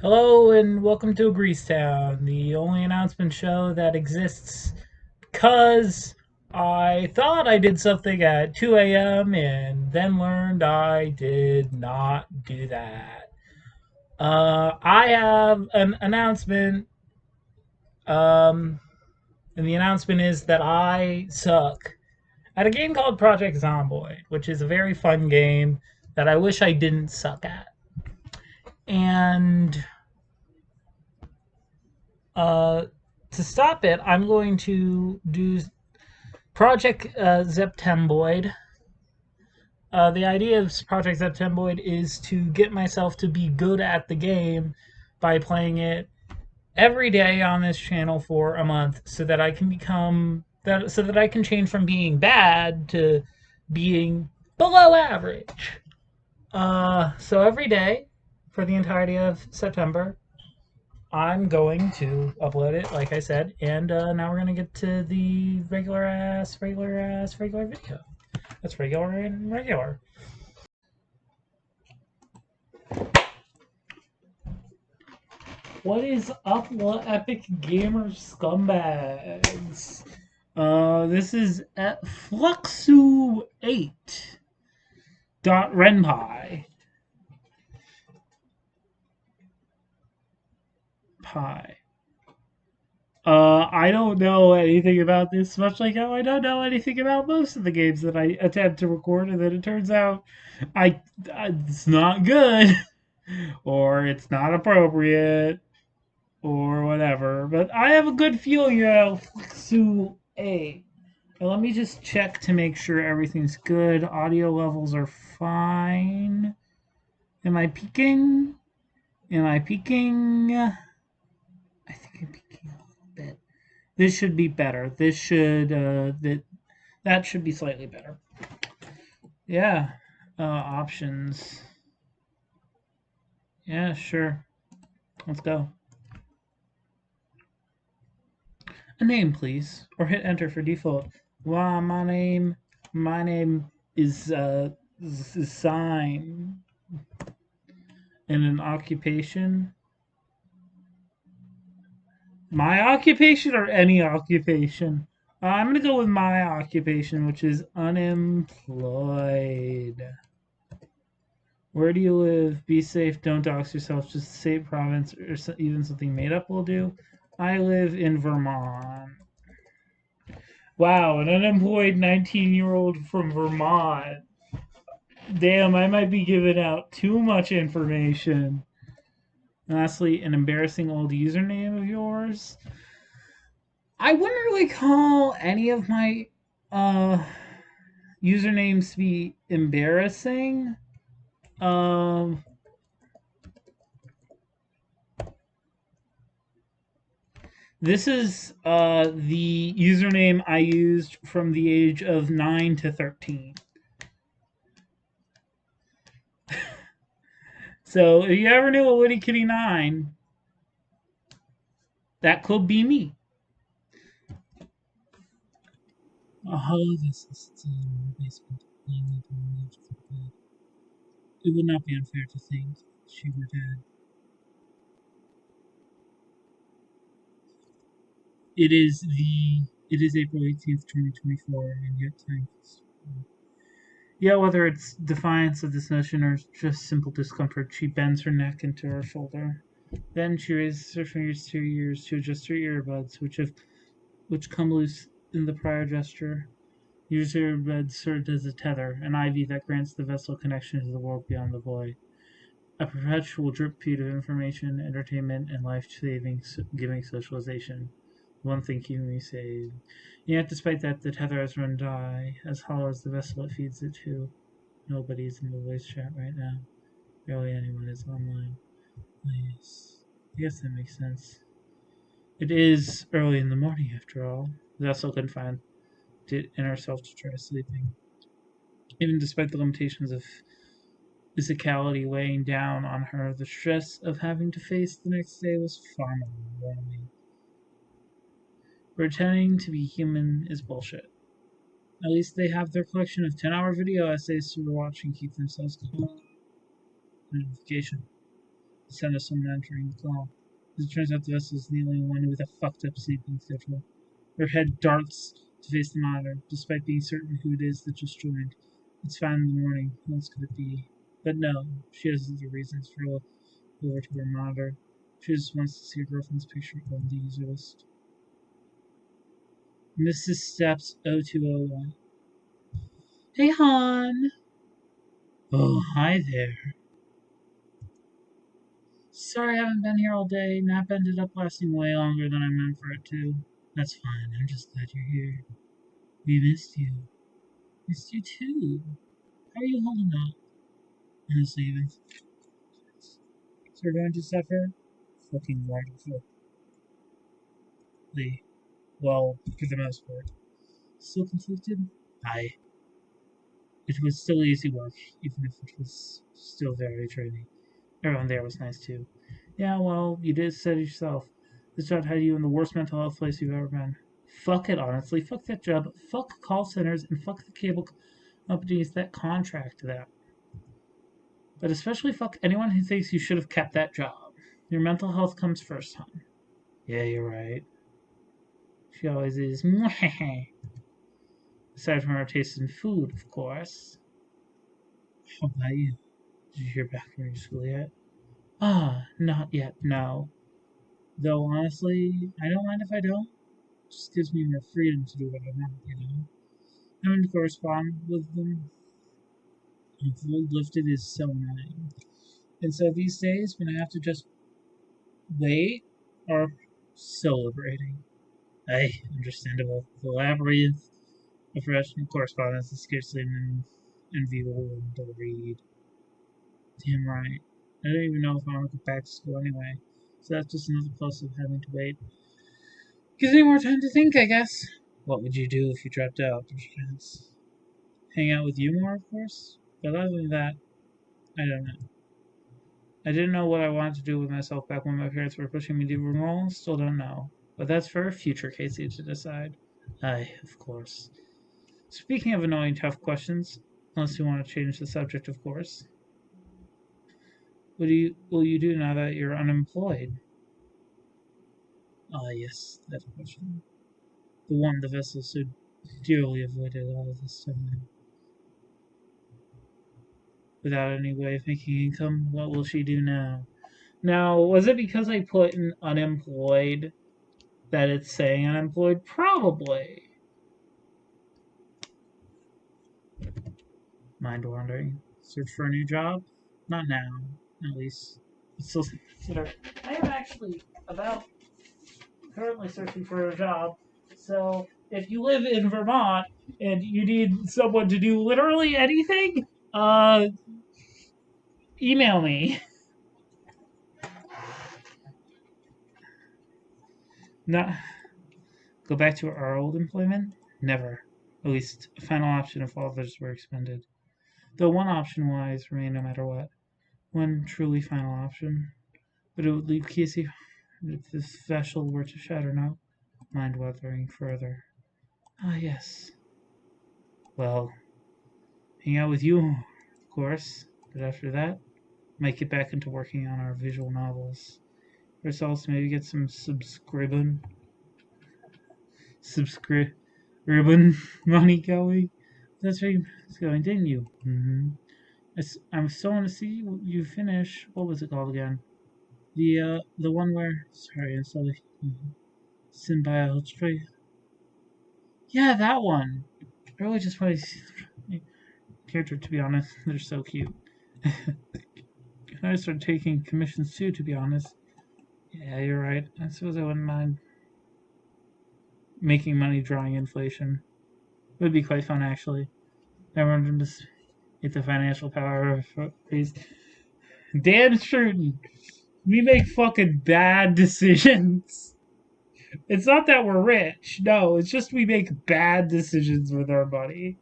Hello and welcome to Greasetown, the only announcement show that exists because I thought I did something at 2 a.m. and then learned I did not do that. I have an announcement, um, and the announcement is that I suck at a game called Project Zomboid, which is a very fun game that I wish I didn't suck at. And uh, to stop it, I'm going to do Project Septemboid. The idea of Project Septemboid is to get myself to be good at the game by playing it every day on this channel for a month, so that I can so that I can change from being bad to being below average. So every day for the entirety of September, I'm going to upload it, like I said, and now we're gonna get to the regular video. That's regular and regular. What is up, little epic gamer scumbags? This is at Fluxu8 dot renpi pi. I don't know anything about this, much like how I don't know anything about most of the games that I attempt to record, and then it turns out it's not good, or it's not appropriate, or whatever. But I have a good feeling about Fluxu A. Now let me just check to make sure everything's good. Audio levels are fine. Am I peaking? Am I peaking? I think I'm peaking a little bit. This should be better. That should be slightly better. Yeah. Options. Yeah, sure. Let's go. A name, please, or hit enter for default. Wow, my name is sign. And an occupation. My occupation or any occupation? I'm gonna go with my occupation, which is unemployed. Where do you live? Be safe. Don't dox yourself. Just say province or even something made up will do. I live in Vermont. Wow, an unemployed 19-year-old from Vermont. Damn, I might be giving out too much information. Lastly, an embarrassing old username of yours. I wouldn't really call any of my uh, usernames to be embarrassing. Um, this is the username I used from the age of 9 to 13. So if you ever knew a Witty Kitty 9, that could be me. Oh, this is the basement. It would not be unfair to think she were dead. It is April 18th, 2024, and yet time. Yeah, whether it's defiance of this notion or just simple discomfort, she bends her neck into her shoulder. Then she raises her fingers to her ears to adjust her earbuds, which come loose in the prior gesture. Use her earbuds served as a tether, an ivy that grants the vessel connection to the world beyond the void. A perpetual drip feed of information, entertainment, and life-saving, giving socialization. One thing keeping me safe. Yet, despite that, the tether has run dry, as hollow as the vessel it feeds it to. Nobody's in the voice chat right now. Barely anyone is online. Nice. I guess that makes sense. It is early in the morning, after all. The vessel couldn't find it in herself to try sleeping. Even despite the limitations of physicality weighing down on her, the stress of having to face the next day was far more overwhelming. Pretending to be human is bullshit. At least they have their collection of 10-hour video essays to watch and keep themselves calm. Notification. The sound of someone entering the call. As it turns out, the vessel is the only one with a fucked up sleeping schedule. Her head darts to face the monitor, despite being certain who it is that just joined. It's fine in the morning. Who else could it be? But no, she has other reasons for over to her monitor. She just wants to see her girlfriend's picture on the user list. Mrs. Steps 0201. Hey, hon. Oh, hi there. Sorry I haven't been here all day. Nap ended up lasting way longer than I meant for it to. That's fine. I'm just glad you're here. We missed you. Missed you too. How are you holding up? Honestly, even. So we're going to suffer? Fucking wonderful. Well, for the most part. Still conflicted? Aye. It was still easy work, even if it was still very draining. Everyone there was nice too. Yeah, well, you did said it yourself. This job had you in the worst mental health place you've ever been. Fuck it, honestly. Fuck that job. Fuck call centers and fuck the cable companies that contract that. But especially fuck anyone who thinks you should have kept that job. Your mental health comes first, hon. Yeah, you're right. She always is. Aside from her taste in food, of course. How about you? Did you hear back from your school yet? Ah, not yet, no. Though honestly, I don't mind if I don't. It just gives me more freedom to do what I want, you know? Having to correspond with them and feel lifted is so annoying. And so these days, when I have to just wait, are so liberating. Aye, understandable. The labyrinth of professional correspondence is scarcely an enviable one to read. Damn right. I don't even know if I want to go back to school anyway. So that's just another plus of having to wait. Gives me more time to think, I guess. What would you do if you dropped out? Hang out with you more, of course. But other than that, I don't know. I didn't know what I wanted to do with myself back when my parents were pushing me to enroll. Still don't know. But that's for a future Casey to decide. Aye, of course. Speaking of annoying tough questions, unless you want to change the subject, of course. What will you do now that you're unemployed? Ah, yes, that question. The one the vessel so dearly avoided all this time. Without any way of making income, what will she do now? Now, was it because I put in unemployed that it's saying unemployed? Probably. Mind wandering. Search for a new job? Not now, at least. But still consider. I am actually currently searching for a job. So if you live in Vermont and you need someone to do literally anything, email me. Not go back to our old employment? Never. At least a final option if all others were expended. Though one option will always remain no matter what. One truly final option. But it would leave Casey if this vessel were to shatter now. Mind wandering further. Ah, yes. Well, hang out with you, of course. But after that, might get back into working on our visual novels. Ourselves maybe get some subscription money going. That's where it's going, didn't you? Mm-hmm. I'm still want to see you finish. What was it called again? The one where sorry, I'm sorry. Symbiote. Yeah, that one. I really just want to see the character. To be honest, they're so cute. I started taking commissions too. To be honest. Yeah, you're right. I suppose I wouldn't mind making money drawing inflation. It would be quite fun, actually. I wanted to get the financial power of these. Dan Scruton, we make fucking bad decisions. It's not that we're rich. No, it's just we make bad decisions with our money.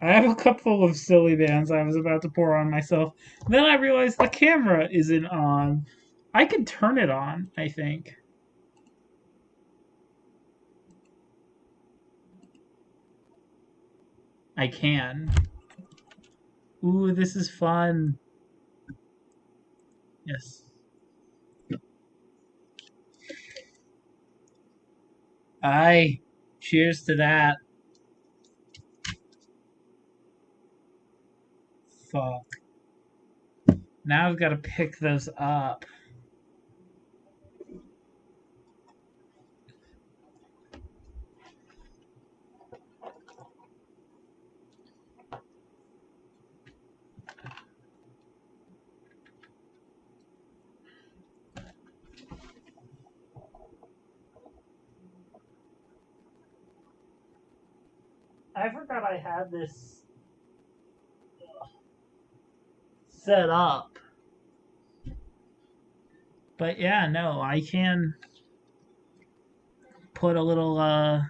I have a cup full of silly bands I was about to pour on myself. Then I realized the camera isn't on. I can turn it on, I think. I can. Ooh, this is fun. Yes. Aye. Cheers to that. Fuck. Now I've got to pick those up. I forgot I had this set up. But yeah, no, I can put a little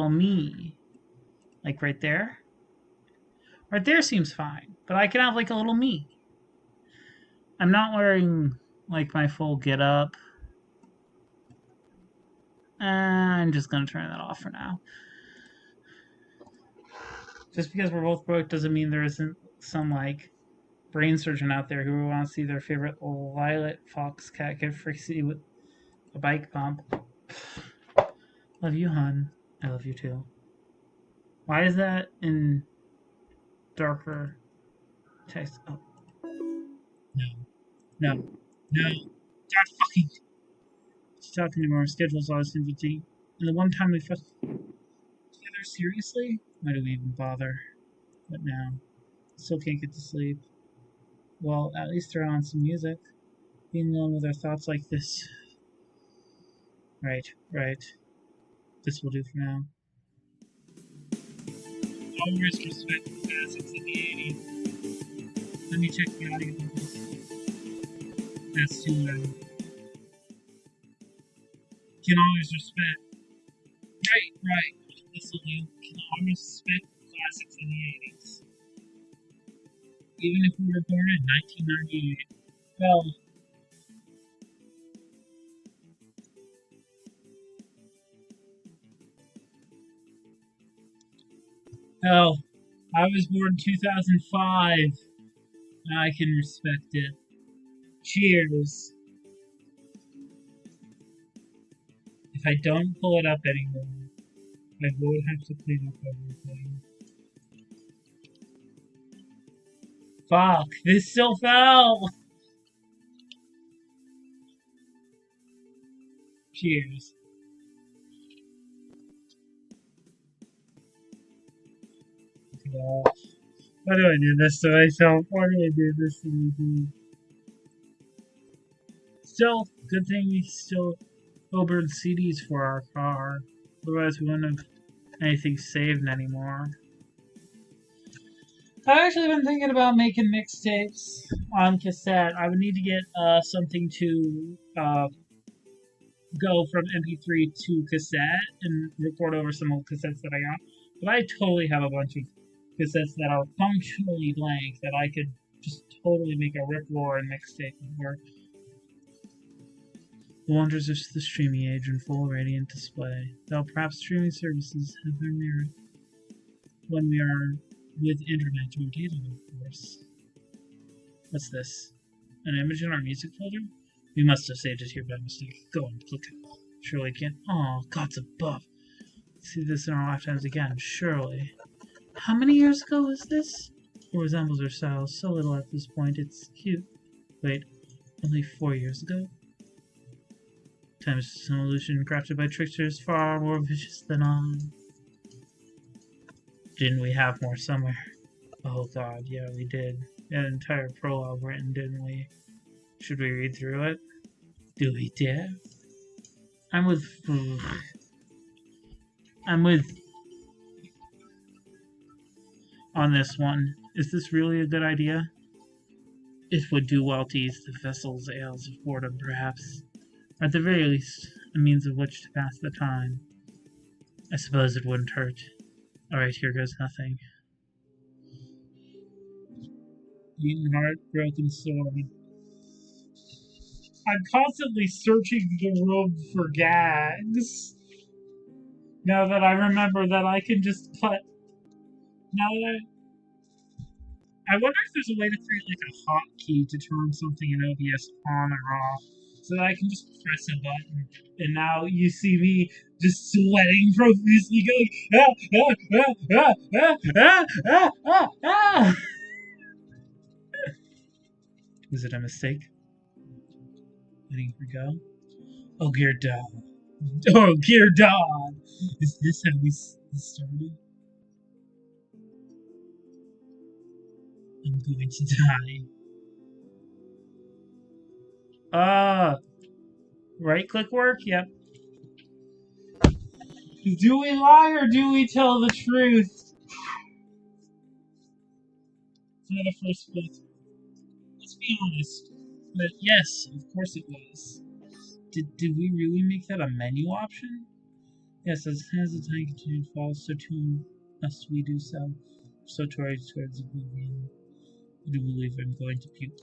me like right there. Right there seems fine, but I can have like a little me. I'm not wearing like my full get up. I'm just gonna turn that off for now. Just because we're both broke doesn't mean there isn't some like brain surgeon out there who wants to see their favorite lilac fox cat get frisky with a bike bump. Love you, hun. I love you too. Why is that in darker text? Oh, no, no, no. God fucking. She's talking to me. Our schedule's always infinity. And the one time we fucked together, seriously? Why do we even bother? What now? Still can't get to sleep. Well, at least throw on some music. Being alone with our thoughts like this. Right, right. This will do for now. Always respect the classics of the 80s. Let me check the audio levels. That's too loud. Can always respect. Right, right. This will do. Can always respect the classics of the 80s. Even if we were born in 1998. Well, hell, I was born in 2005. I can respect it. Cheers. If I don't pull it up anymore, I would have to clean up everything. Fuck, this still fell! Cheers. Why do I do this to myself? Why do I do this to myself? Still, good thing we still burned CDs for our car. Otherwise, we wouldn't have anything saved anymore. I've actually been thinking about making mixtapes on cassette. I would need to get something to go from MP3 to cassette and record over some old cassettes that I got. But I totally have a bunch of cassettes that are functionally blank that I could just totally make a Rick Roaring mixtape work. The wonders of the streaming age in full radiant display. Though perhaps streaming services have their merit when we are with internet or data, of course. What's this? An image in our music folder? We must have saved it here by mistake. Go on, click it. Surely can't. Oh, God's above. See this in our lifetimes again, surely. How many years ago was this? It resembles ourselves so little at this point, it's cute. Wait, only 4 years ago? Time is just an illusion crafted by tricksters far more vicious than I. Didn't we have more somewhere? Oh God, yeah, we did. An entire prologue written, didn't we? Should we read through it? Do we dare? I'm with on this one. Is this really a good idea? It would do well to ease the vessel's ails of boredom, perhaps. Or at the very least, a means of which to pass the time. I suppose it wouldn't hurt. Alright, here goes nothing. Beaten heart, broken sword. I'm constantly searching the room for gags. Now that I remember that I can just put. Now that I wonder if there's a way to create like a hotkey to turn something in OBS on or off, so that I can just press a button, and now you see me just sweating profusely, going ah. Was it a mistake? Letting her go. Oh, dear dog. Oh, dear dog. Is this how we started? I'm going to die. Right click work? Yep. Do we lie or do we tell the truth? For the first place. Let's be honest. But yes, of course it was. Did we really make that a menu option? Yes, as the time continues to fall, so too must we do so. So towards oblivion. I do believe I'm going to puke.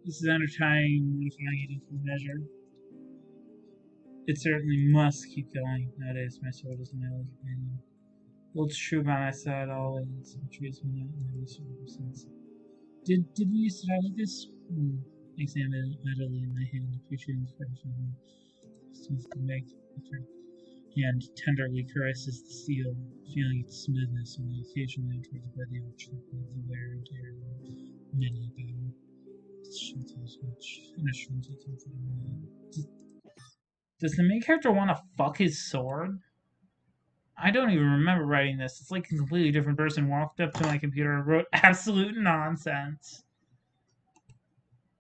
This is entertaining, mortifying, and equal measure. It certainly must keep going. Nowadays, my sword is my only companion. Well, it's true by my side always, which makes me not in any circumstance. Did we used to talk like this? Examine it idly in my hand, appreciating the fashion seems to make her hand tenderly caresses the steel, feeling its smoothness only occasionally interrupted by the outshine of the wear and tear of many a battle. She tells much in a shrinky, comforting way. Does the main character want to fuck his sword? I don't even remember writing this. It's like a completely different person walked up to my computer and wrote absolute nonsense.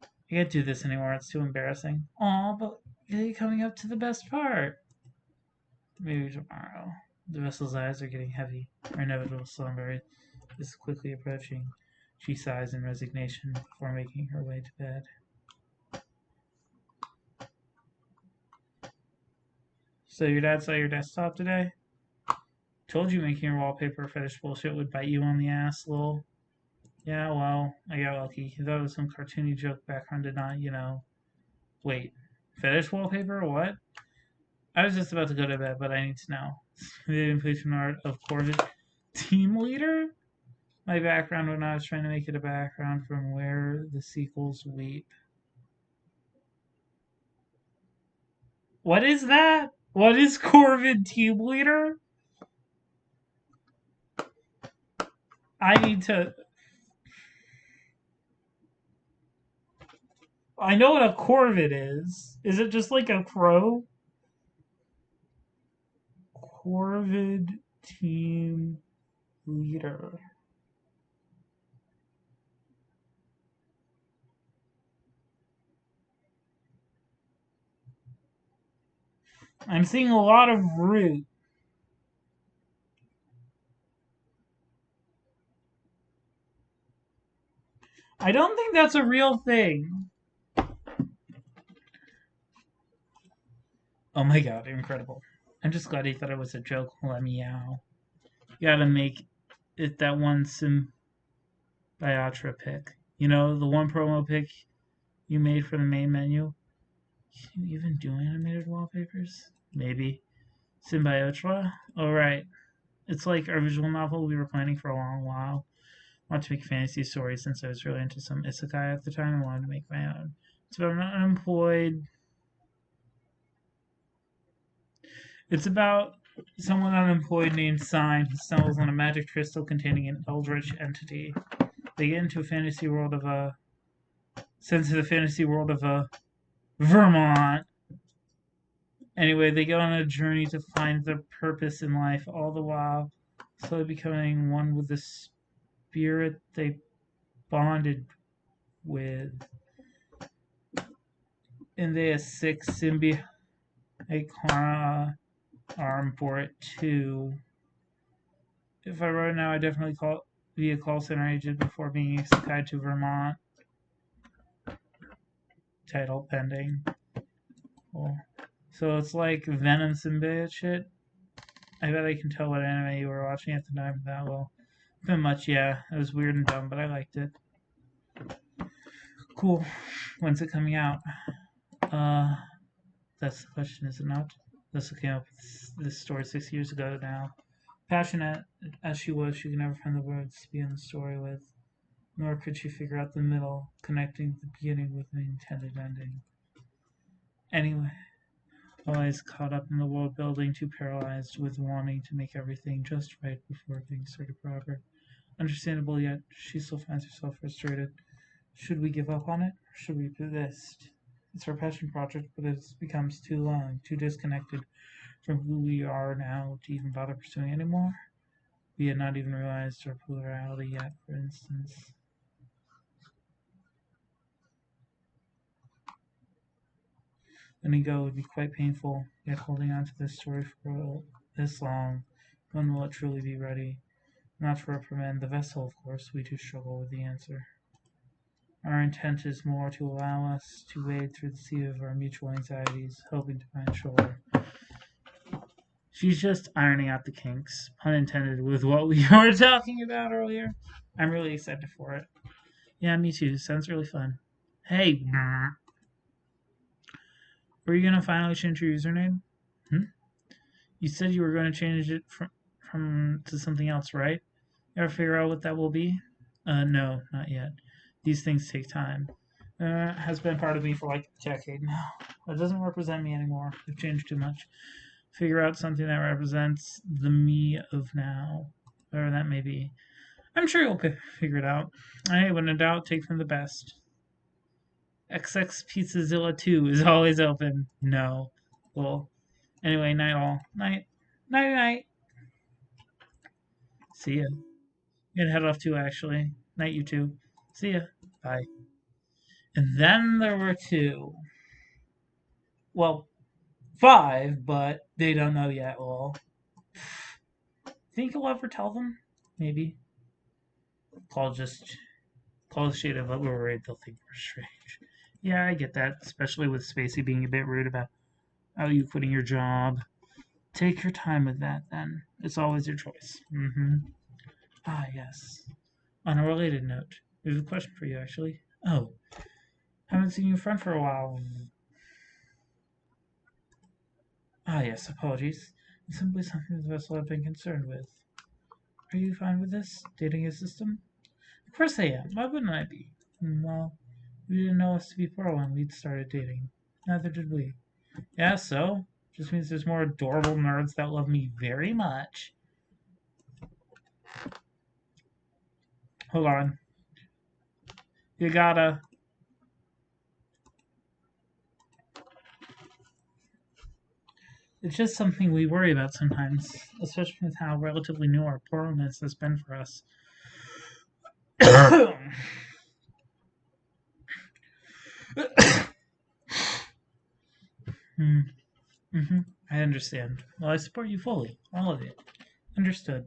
I can't do this anymore. It's too embarrassing. Aw, but you're coming up to the best part. Maybe tomorrow. The vessel's eyes are getting heavy. Her inevitable slumber is quickly approaching. She sighs in resignation before making her way to bed. So your dad saw your desktop today? Told you making your wallpaper fetish bullshit would bite you on the ass, lol. Yeah, well, I got lucky. He thought it was some cartoony joke background did not, Wait, fetish wallpaper? What? I was just about to go to bed, but I need to know. The inflation art of Corvid team leader? My background when I was trying to make it a background from where the sequels weep. What is that? What is Corvid team leader? I need to. I know what a corvid is. Is it just like a crow? Corvid team leader. I'm seeing a lot of root. I don't think that's a real thing. Oh my god, incredible. I'm just glad he thought it was a joke. Let me meow. You gotta make it that one Symbiatra pick. You know, the one promo pick you made for the main menu? Can you even do animated wallpapers? Maybe. Symbiotra? Alright. It's like our visual novel we were planning for a long while. I wanted to make fantasy stories since I was really into some isekai at the time and wanted to make my own. It's about an unemployed. It's about someone unemployed named Sign who stumbles on a magic crystal containing an eldritch entity. They get into a fantasy world of a. Sent to the fantasy world of a Vermont. Anyway, they go on a journey to find their purpose in life, all the while slowly becoming one with the spirit they bonded with. And they have 6 symbiote arm for it too. If I wrote it now, I definitely be a call center agent before being isekai to Vermont. Title pending. Cool. So it's like Venom symbiote shit. I bet I can tell what anime you were watching at the time. That well, pretty much, yeah. It was weird and dumb, but I liked it. Cool. When's it coming out? That's the question, is it not? Alyssa came up with this story 6 years ago now. Passionate as she was, she could never find the words to begin the story with, nor could she figure out the middle, connecting the beginning with the intended ending. Anyway, always caught up in the world building, too paralyzed with wanting to make everything just right before things started proper. Understandable, yet she still finds herself frustrated. Should we give up on it, or should we persist? It's our passion project, but it becomes too long, too disconnected from who we are now to even bother pursuing anymore. We had not even realized our plurality yet, for instance. Letting go would be quite painful, yet holding on to this story for this long, when will it truly be ready? Not to reprimand the vessel, of course, we too struggle with the answer. Our intent is more to allow us to wade through the sea of our mutual anxieties, hoping to find shore. She's just ironing out the kinks, pun intended, with what we were talking about earlier. I'm really excited for it. Yeah, me too. Sounds really fun. Hey, were you gonna finally change your username? Hmm? You said you were going to change it from to something else, right? You ever figure out what that will be? No, not yet. These things take time. Has been part of me for like a decade now. It doesn't represent me anymore. I've changed too much. Figure out something that represents the me of now, whatever that may be. I'm sure you'll figure it out. Hey, when in doubt, take from the best. XX Pizzazilla 2 is always open. No. Well, anyway, night all. Night. Night, night. See ya. Gonna head off too, actually. Night, you two. See ya. Bye. And then there were two. Well, five, but they don't know yet. Well, think you'll ever tell them? Maybe. Call the shade of what we're worried they'll think we're strange. Yeah, I get that, especially with Spacey being a bit rude about you quitting your job. Take your time with that, then. It's always your choice. Mm-hmm. Ah, yes. On a related note, there's a question for you, actually. Oh, haven't seen you in front for a while. Ah, yes, apologies. It's simply something the vessel I've been concerned with. Are you fine with this? Dating a system? Of course I am. Why wouldn't I be? Well, you didn't know us to be plural when we'd started dating. Neither did we. Yeah, so? Just means there's more adorable nerds that love me very much. Hold on. You gotta. It's just something we worry about sometimes, especially with how relatively new our pluralness has been for us. Mm-hmm. I understand. Well, I support you fully. All of it. Understood.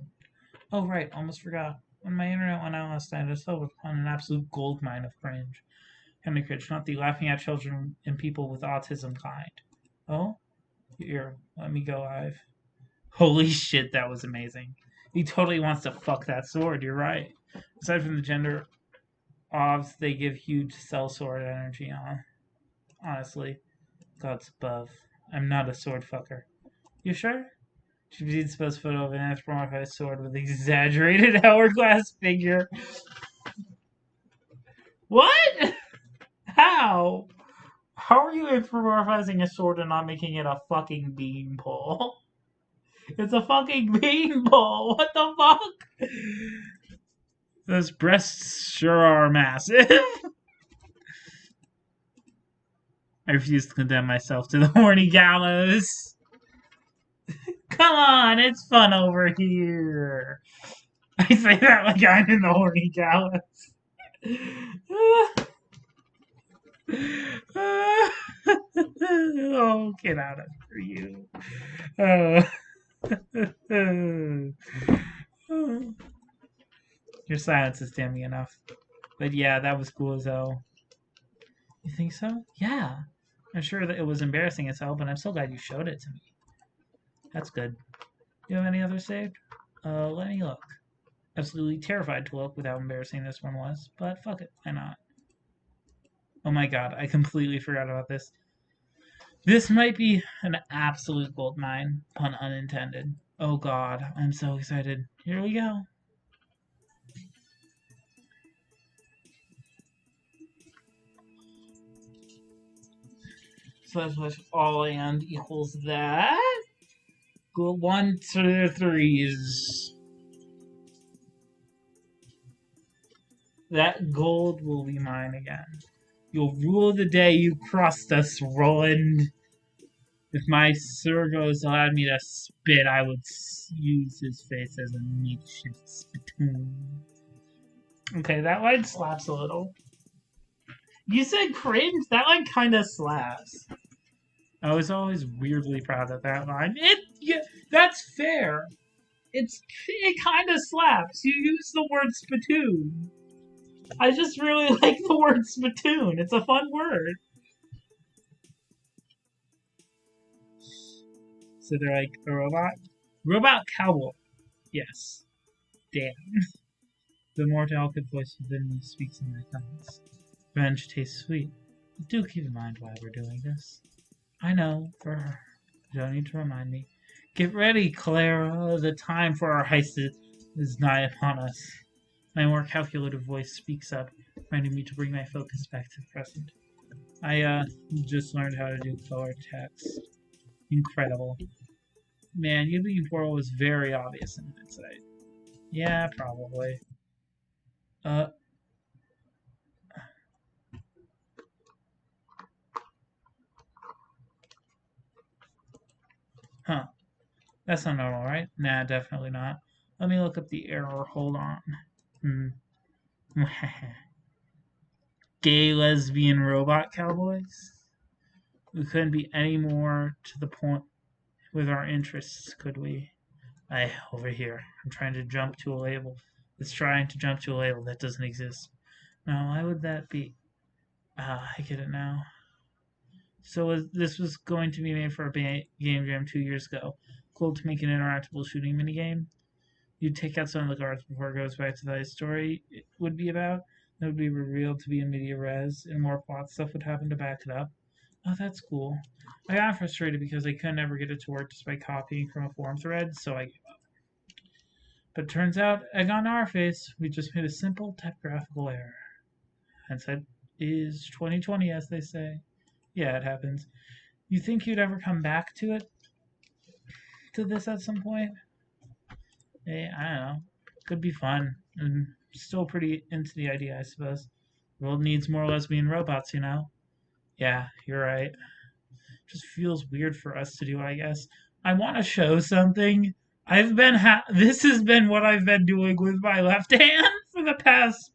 Oh, right. Almost forgot. When my internet went out last night, I stumbled upon an absolute goldmine of cringe. Kind of cringe, not the laughing at children and people with autism kind. Oh? Here, let me go live. Holy shit, that was amazing. He totally wants to fuck that sword, you're right. Aside from the gender obs, they give huge sellsword energy on. Honestly. God's above. I'm not a sword fucker. You sure? She proceeds to post a photo of an anthropomorphized sword with exaggerated hourglass figure. What? How? How are you anthropomorphizing a sword and not making it a fucking beanpole? It's a fucking beanpole. What the fuck? Those breasts sure are massive. I refuse to condemn myself to the horny gallows. Come on, it's fun over here. I say that like I'm in the horny gallows. Oh, get out of here, you. Your silence is damning enough. But yeah, that was cool as hell. You think so? Yeah. I'm sure that it was embarrassing as hell, but I'm so glad you showed it to me. That's good. Do you have any others saved? Let me look. Absolutely terrified to look with how embarrassing this one was, but fuck it, why not? Oh my god, I completely forgot about this. This might be an absolute gold mine, pun unintended. Oh god, I'm so excited. Here we go. Slash all and equals that. Go 1, 2, 3s. That gold will be mine again. You'll rule the day you crossed us, Roland. If my Surgos allowed me to spit, I would use his face as a makeshift spittoon. Okay, that line slaps a little. You said cringe? That line kind of slaps. I was always weirdly proud of that line. That's fair. It kind of slaps. You use the word spittoon. I just really like the word spittoon. It's a fun word. So they're like a robot? Robot cowboy. Yes. Damn. The more delicate voice within me speaks in my tongues. Revenge tastes sweet. But do keep in mind why we're doing this. I know, for her. You don't need to remind me. Get ready, Clara. The time for our heist is nigh upon us. My more calculative voice speaks up, reminding me to bring my focus back to the present. I just learned how to do color text. Incredible. Man, you being Portal was very obvious in hindsight. Yeah, probably. Huh. That's not normal, right? Nah, definitely not. Let me look up the error. Hold on. Gay lesbian robot cowboys? We couldn't be any more to the point with our interests, could we? Over here. I'm trying to jump to a label. It's trying to jump to a label that doesn't exist. Now, why would that be? I get it now. So this was going to be made for a game jam 2 years ago. Cool to make an interactable shooting minigame. You'd take out some of the guards before it goes back to the story it would be about. It would be revealed to be in media res, and more plot stuff would happen to back it up. Oh, that's cool. I got frustrated because I could never get it to work despite copying from a forum thread, so I gave up. But it turns out, egg on our face, we just made a simple typographical error. Hindsight is 2020, as they say. Yeah, it happens. You think you'd ever come back to this at some point? Hey, I don't know. Could be fun. And still pretty into the idea, I suppose. The world needs more lesbian robots, you know? Yeah, you're right. Just feels weird for us to do, I guess. I want to show something. This has been what I've been doing with my left hand for the past,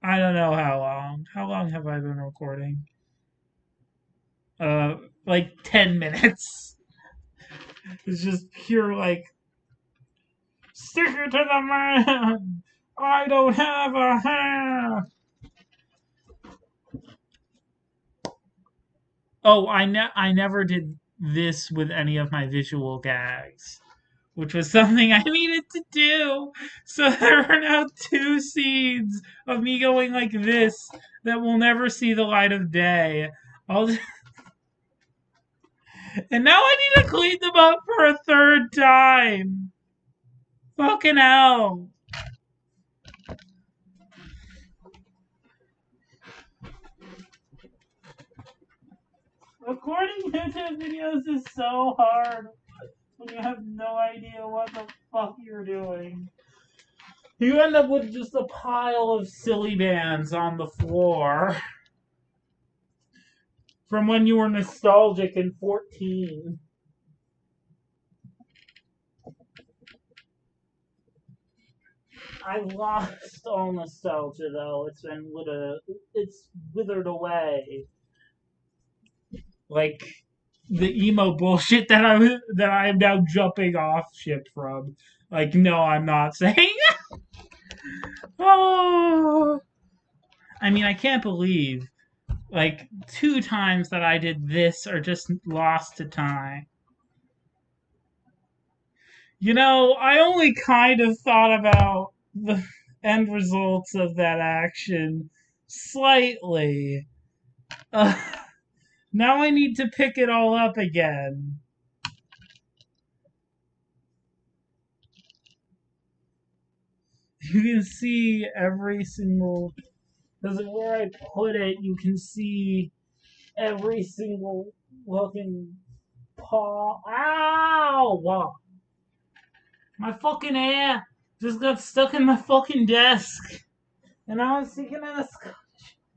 I don't know how long. How long have I been recording? Like 10 minutes. It's just pure, like, stick it to the man! I don't have a hand! Oh, I never did this with any of my visual gags, which was something I needed to do. So there are now 2 scenes of me going like this that will never see the light of day. And now I need to clean them up for a 3rd time. Fucking hell. Recording YouTube videos is so hard when you have no idea what the fuck you're doing. You end up with just a pile of silly bands on the floor from when you were nostalgic and 14. I've lost all nostalgia though. It's withered away. Like the emo bullshit that I am now jumping off ship from. Like, no, I'm not saying. Oh, I mean, I can't believe like 2 times that I did this are just lost to time. You know, I only kind of thought about the end results of that action slightly. Uh, Now I need to pick it all up again. You can see every single, because of where I put it, you can see every single fucking paw. Ow! Wow. My fucking hair just got stuck in my fucking desk. And I was thinking of the scotch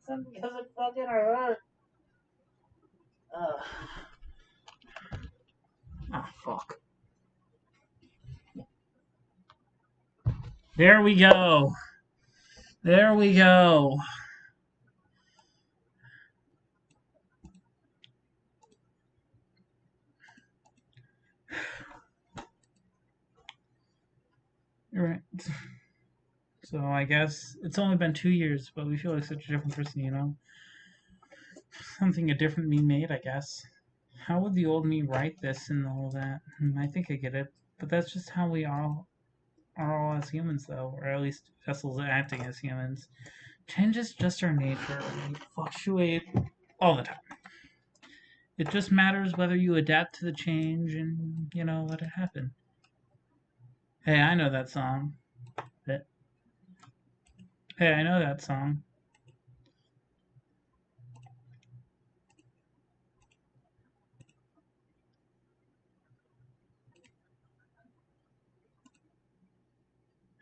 because it fucking hurt. Ugh. Ah, fuck. There we go. There we go. You're right. So I guess it's only been 2 years, but we feel like such a different person, you know? Something a different me made, I guess. How would the old me write this and all that? I think I get it. But that's just how we all are all as humans, though, or at least vessels acting as humans. Change is just our nature. We fluctuate all the time. It just matters whether you adapt to the change and, let it happen. Hey, I know that song. Hey, I know that song.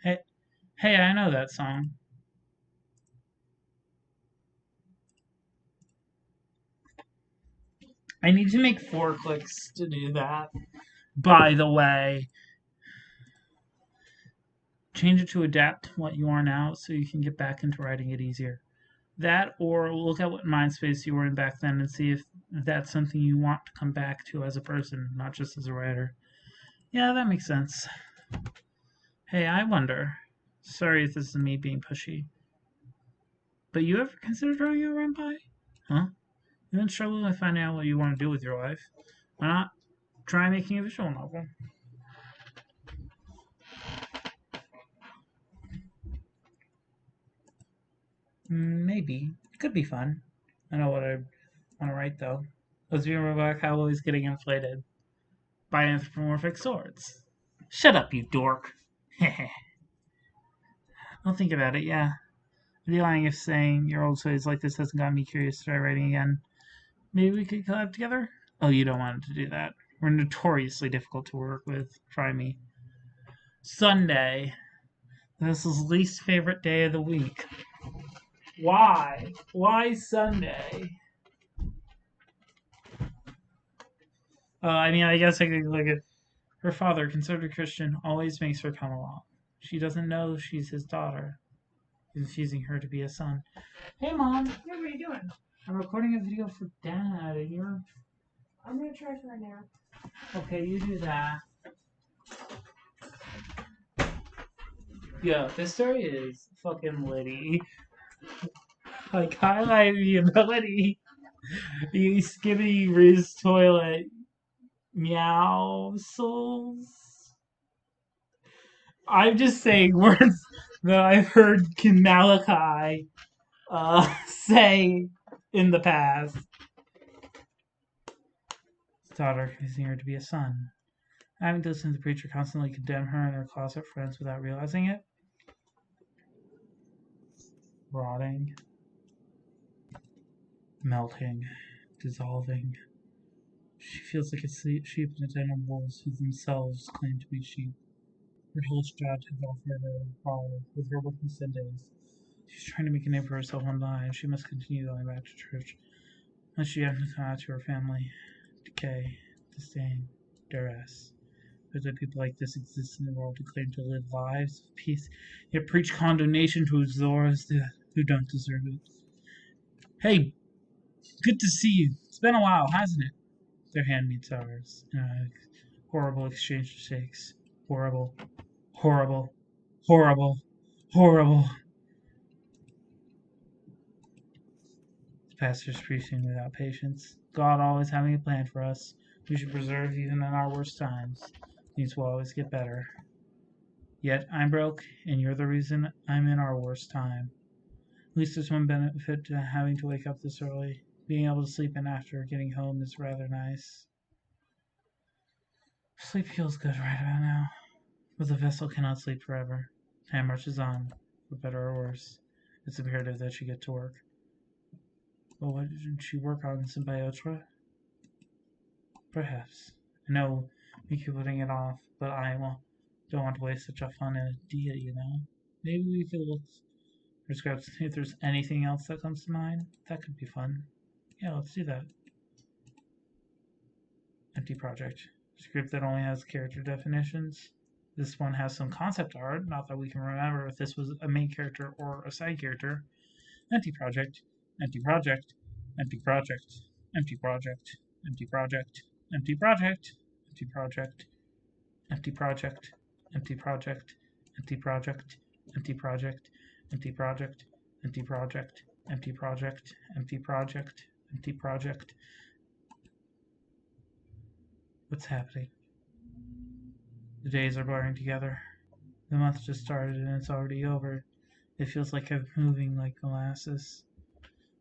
Hey, hey, I know that song. I need to make 4 clicks to do that. By the way, change it to adapt to what you are now so you can get back into writing it easier. That, or look at what mind space you were in back then and see if that's something you want to come back to as a person, not just as a writer. Yeah, that makes sense. Hey, I wonder. Sorry if this is me being pushy. But you ever considered drawing a renpai? Huh? You've been struggling with finding out what you want to do with your life. Why not try making a visual novel? Maybe. It could be fun. I know what I want to write, though. Lesbian robot cowboys getting inflated by anthropomorphic swords. Shut up, you dork. I'll think about it, yeah. I'd be lying if saying your old stories like this hasn't got me curious to try writing again. Maybe we could collab together? Oh, you don't want to do that. We're notoriously difficult to work with. Try me. Sunday. This is least favorite day of the week. Why? Why Sunday? I mean, I guess I could look at her father, conservative Christian, always makes her come along. She doesn't know she's his daughter. He's refusing her to be a son. Hey, Mom. Hey, what are you doing? I'm recording a video for Dad, and you're... I'm gonna try for a nap. Okay, you do that. Yeah, this story is fucking litty. Like, highlight the ability. The skibby Riz toilet meow souls. I'm just saying words that I've heard Malachi say in the past. His daughter accusing her to be a son. Having to listen to the preacher constantly condemn her and her closet friends without realizing it. Rotting. Melting. Dissolving. She feels like a sheep in a den of wolves who themselves claim to be sheep. Her hellish job has offered her power with her working Sundays. She's trying to make a name for herself online. She must continue going back to church. Must she have to come out to her family? Decay, disdain, duress. There's that people like this exist in the world who claim to live lives of peace, yet preach condemnation to those who don't deserve it. Hey, good to see you. It's been a while, hasn't it? Their hand meets ours. Horrible exchange of shakes. Horrible. Horrible. Horrible. Horrible. The pastor's preaching without patience. God always having a plan for us. We should preserve even in our worst times. Things will always get better. Yet I'm broke, and you're the reason I'm in our worst time. At least there's one benefit to having to wake up this early. Being able to sleep in after getting home is rather nice. Sleep feels good right about now, but the vessel cannot sleep forever. Time marches on, for better or worse. It's imperative that she get to work. Well, why didn't she work on Symbiotra? Perhaps. I know we keep putting it off, but don't want to waste such a fun idea, you know? Maybe we could look for scraps if there's anything else that comes to mind. That could be fun. Yeah, let's do that. Empty project. Script that only has character definitions. This one has some concept art, not that we can remember if this was a main character or a side character. Empty project. Empty project. Empty project. Empty project. Empty project. Empty project. Empty project. Empty project. Empty project. Empty project. Empty project. Empty project. Empty project. Empty project. Empty project. Empty project. What's happening? The days are blurring together. The month just started and it's already over. It feels like I'm moving like molasses.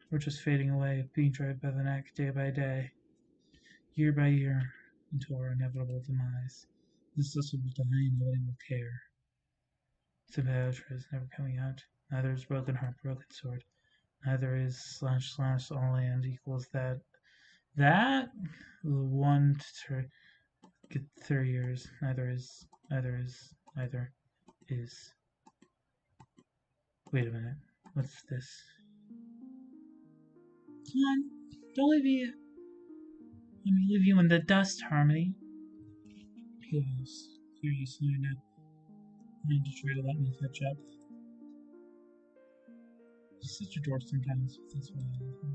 We're just fading away, being dragged by the neck day by day, year by year, until our inevitable demise. This will die and nobody will care. Symbiotra is never coming out. Neither is Broken Heart, Broken Sword. Neither is slash slash all land equals that. That? One to get 30 years. Neither is. Wait a minute. What's this? Come on. Don't leave me. Let me leave you in the dust, Harmony. Please. Seriously, now. I need to try to let me catch up. He's such a dork sometimes. That's why I love him.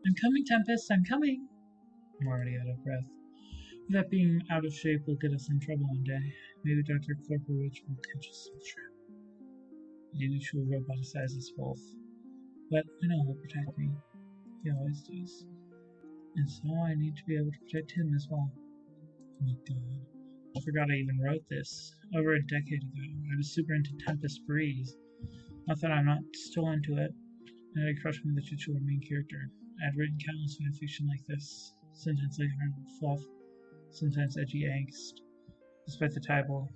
I'm coming, Tempest. I'm coming. I'm already out of breath. That being out of shape will get us in trouble one day. Maybe Dr. Corporate will catch us some trip. Maybe she'll roboticize us both. But I know he'll protect me. He always does. And so I need to be able to protect him as well. Oh my god. I forgot I even wrote this. Over a decade ago, I was super into Tempest Breeze. Not that I'm not still into it. I had a crush on the titular main character. I had written countless fanfiction like this. Sometimes lighthearted fluff, sometimes edgy angst. Despite the title,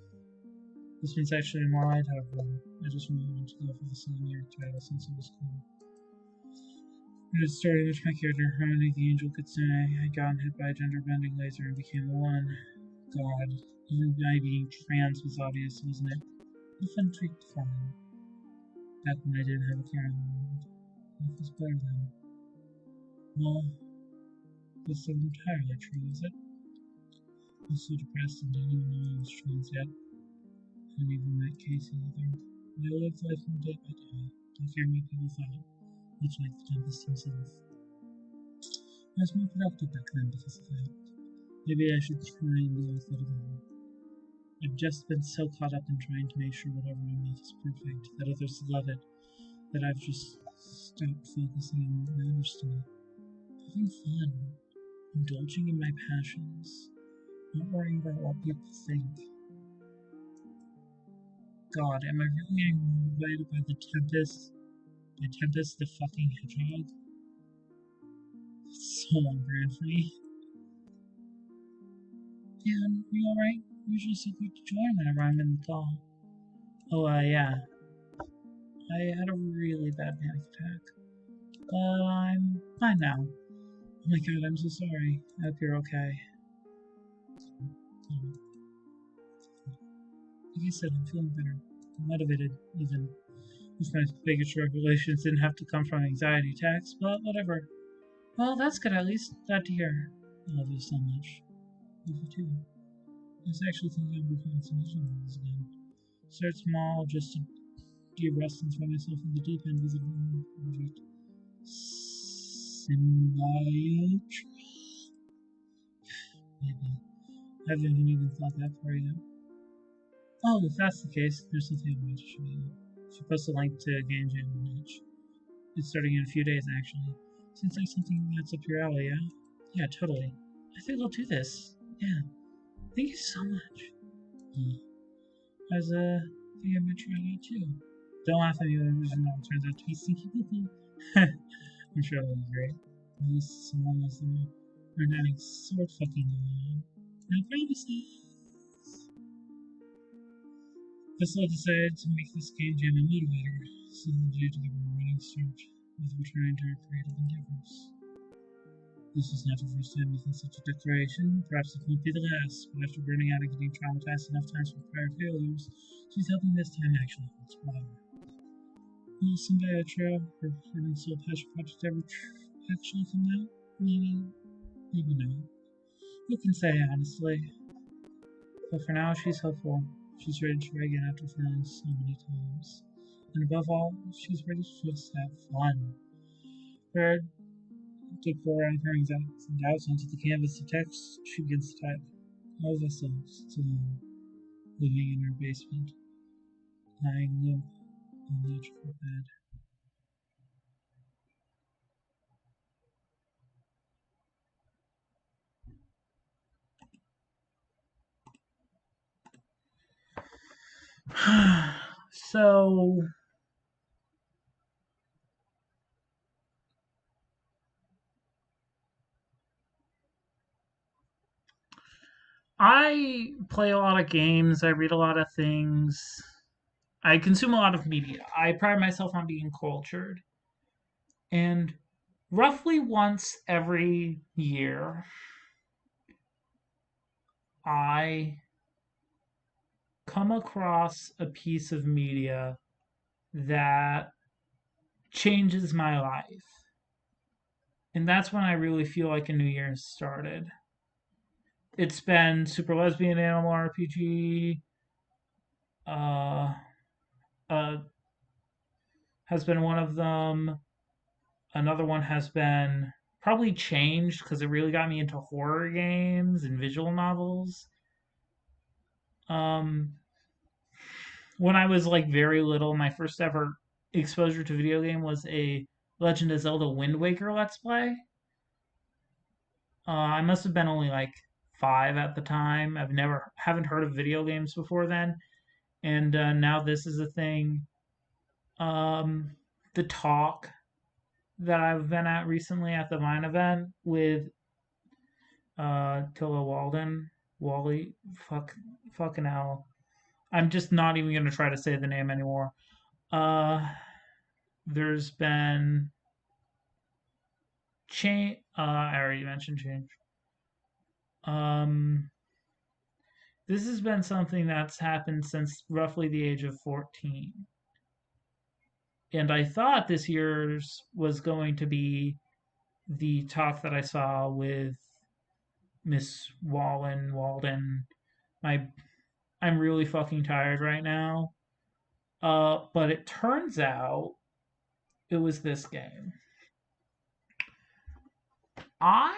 this one's actually a more lighthearted one. I just really wanted to go for the same title since it was cool. It is a story in which my character, Harmony the Angel Kitsune, had gotten hit by a gender-bending laser and became the one. God, even my being trans was obvious, wasn't it? A fun treat to find. Back when I didn't have a care in the world. Life was better then. Well, this isn't entirely true, is it? I was so depressed and didn't even know I was trans yet. I hadn't even met Casey either. But I lived life from day by day. Don't care what people thought, much like the Tempest himself. I was more productive back then because of that. Maybe I should try and deal with it again. I've just been so caught up in trying to make sure whatever I make is perfect, that others love it, that I've just stopped focusing on what matters to me. Having fun, indulging in my passions, not worrying about what people think. God, am I really getting motivated by the Tempest? By Tempest the fucking Hedgehog? It's so on brand for me. Dan, you alright? Usually so quick to join whenever I'm in the call. Oh, yeah. I had a really bad panic attack. I'm fine now. Oh my god, I'm so sorry. I hope you're okay. Like I said, I'm feeling better. I'm motivated, even. If my biggest revelations didn't have to come from anxiety attacks, but whatever. Well, that's good at least. Glad to hear. I love you so much. Love you too. I was actually thinking of working on some vision levels again. Start small, just to de-rest and throw myself in the deep end with a new project. Symbiotra? Maybe. I haven't even thought that far yet. Oh, if that's the case, there's something I wanted to show you. She posted a link to a game jam on Itch. It's starting in a few days, actually. Seems like something that's up your alley, yeah? Yeah, totally. I think I'll do this. Yeah. Thank you so much. I was, thinking I might try it out too. Don't laugh at me when it turns out to be stinky poo-poo. I'm sure that was great. At least someone was there. We're getting so fucking long. No promises. Vessel decided to make this game jam a motivator, so due to give her a running start with returning to her creative endeavors. This was not her first time making such a declaration. Perhaps it won't be the last, but after burning out and getting traumatized enough times with prior failures, she's hoping this time actually holds water. Will someday her heart and soul passion project ever actually come out? Maybe not. Who can say, honestly? But for now, she's hopeful. She's ready to try again after failing so many times. And above all, she's ready to just have fun. Prepared to pour out her anxieties and doubts onto the canvas of text, she begins to type. All of us sits alone, living in her basement, lying limp on the edge of her bed. So I play a lot of games, I read a lot of things, I consume a lot of media. I pride myself on being cultured. And roughly once every year, I come across a piece of media that changes my life. And that's when I really feel like a new year has started. It's been Super Lesbian Animal RPG, uh, uh, has been one of them. Another one has been probably Changed because it really got me into horror games and visual novels. Um, when I was like very little, my first ever exposure to video game was a Legend of Zelda Wind Waker Let's Play. I must have been only like 5 at the time. Haven't heard of video games before then, and now this is a thing. Um, the talk that I've been at recently at the Vine event with Tilla Walden, Wally, fucking hell. I'm just not even gonna try to say the name anymore. Uh, there's been change. I already mentioned change. Um, this has been something that's happened since roughly the age of 14. And I thought this year's was going to be the talk that I saw with Miss Walden. My I'm really fucking tired right now. But it turns out it was this game. I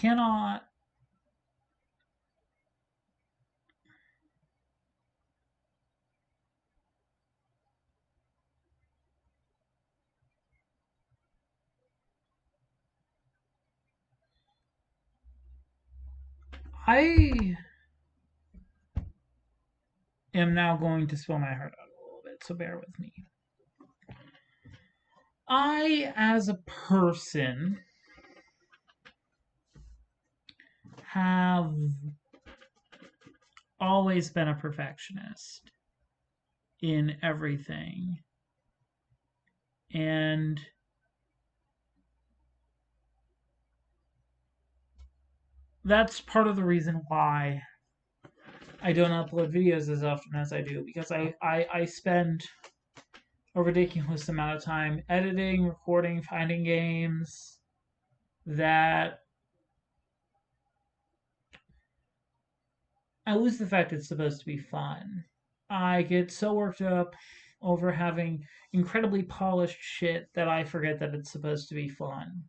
cannot I am now going to spill my heart out a little bit, so bear with me. I, as a person, have always been a perfectionist in everything. And that's part of the reason why I don't upload videos as often as I do, because I spend a ridiculous amount of time editing, recording, finding games that I lose the fact it's supposed to be fun. I get so worked up over having incredibly polished shit that I forget that it's supposed to be fun.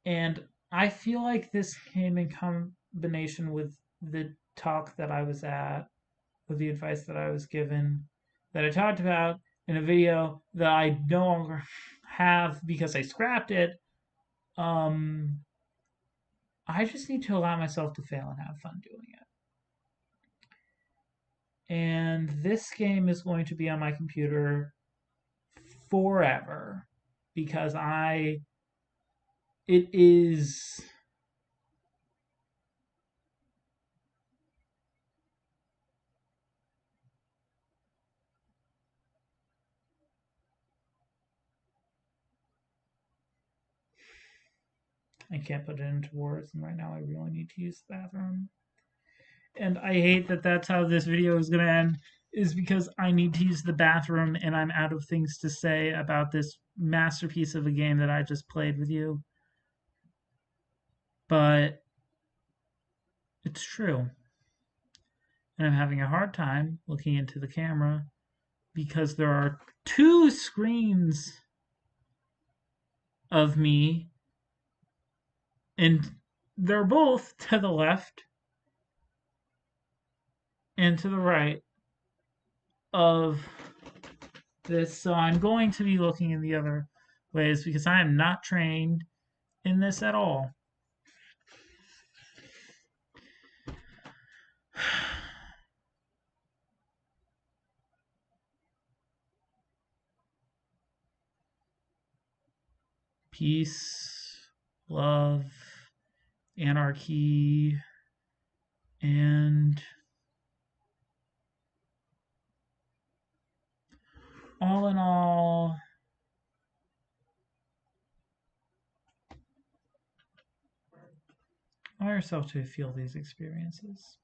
And I feel like this came in combination with the talk that I was at, with the advice that I was given, that I talked about, in a video that I no longer have because I scrapped it. Um, I just need to allow myself to fail and have fun doing it. And this game is going to be on my computer forever because it is I can't put it into words, and right now I really need to use the bathroom. And I hate that that's how this video is going to end, is because I need to use the bathroom and I'm out of things to say about this masterpiece of a game that I just played with you. But it's true. And I'm having a hard time looking into the camera because there are two screens of me, and they're both to the left and to the right of this. So I'm going to be looking in the other ways because I am not trained in this at all. Peace, love, anarchy, and all in all, allow yourself to feel these experiences.